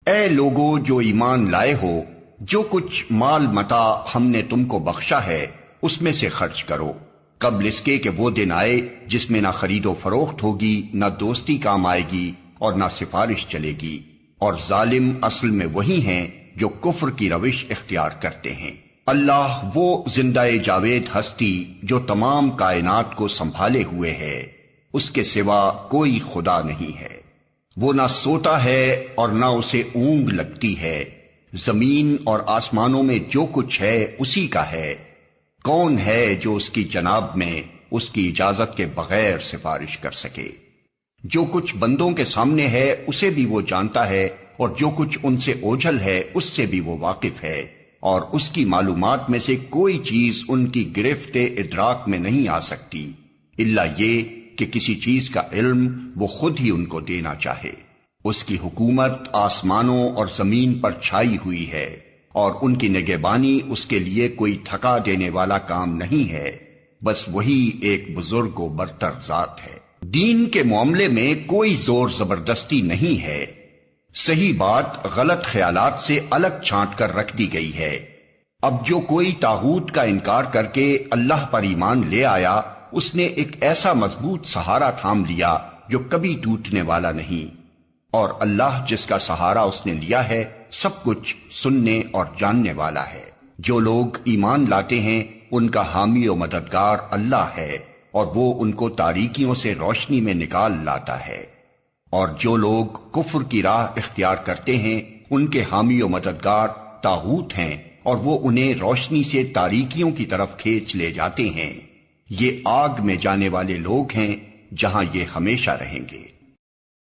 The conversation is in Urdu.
اے لوگو جو ایمان لائے ہو، جو کچھ مال متاع ہم نے تم کو بخشا ہے اس میں سے خرچ کرو، قبل اس کے کہ وہ دن آئے جس میں نہ خرید و فروخت ہوگی، نہ دوستی کام آئے گی اور نہ سفارش چلے گی، اور ظالم اصل میں وہی ہیں جو کفر کی روش اختیار کرتے ہیں۔ اللہ وہ زندہ جاوید ہستی جو تمام کائنات کو سنبھالے ہوئے ہے، اس کے سوا کوئی خدا نہیں ہے۔ وہ نہ سوتا ہے اور نہ اسے اونگ لگتی ہے، زمین اور آسمانوں میں جو کچھ ہے اسی کا ہے۔ کون ہے جو اس کی جناب میں اس کی اجازت کے بغیر سفارش کر سکے؟ جو کچھ بندوں کے سامنے ہے اسے بھی وہ جانتا ہے، اور جو کچھ ان سے اوجھل ہے اس سے بھی وہ واقف ہے، اور اس کی معلومات میں سے کوئی چیز ان کی گرفت ادراک میں نہیں آ سکتی الا یہ کہ کسی چیز کا علم وہ خود ہی ان کو دینا چاہے۔ اس کی حکومت آسمانوں اور زمین پر چھائی ہوئی ہے، اور ان کی نگہبانی اس کے لیے کوئی تھکا دینے والا کام نہیں ہے، بس وہی ایک بزرگ و برتر ذات ہے۔ دین کے معاملے میں کوئی زور زبردستی نہیں ہے، صحیح بات غلط خیالات سے الگ چھانٹ کر رکھ دی گئی ہے۔ اب جو کوئی طاغوت کا انکار کر کے اللہ پر ایمان لے آیا، اس نے ایک ایسا مضبوط سہارا تھام لیا جو کبھی ٹوٹنے والا نہیں، اور اللہ جس کا سہارا اس نے لیا ہے سب کچھ سننے اور جاننے والا ہے۔ جو لوگ ایمان لاتے ہیں ان کا حامی و مددگار اللہ ہے، اور وہ ان کو تاریکیوں سے روشنی میں نکال لاتا ہے، اور جو لوگ کفر کی راہ اختیار کرتے ہیں ان کے حامی و مددگار طاغوت ہیں، اور وہ انہیں روشنی سے تاریکیوں کی طرف کھینچ لے جاتے ہیں۔ یہ آگ میں جانے والے لوگ ہیں جہاں یہ ہمیشہ رہیں گے۔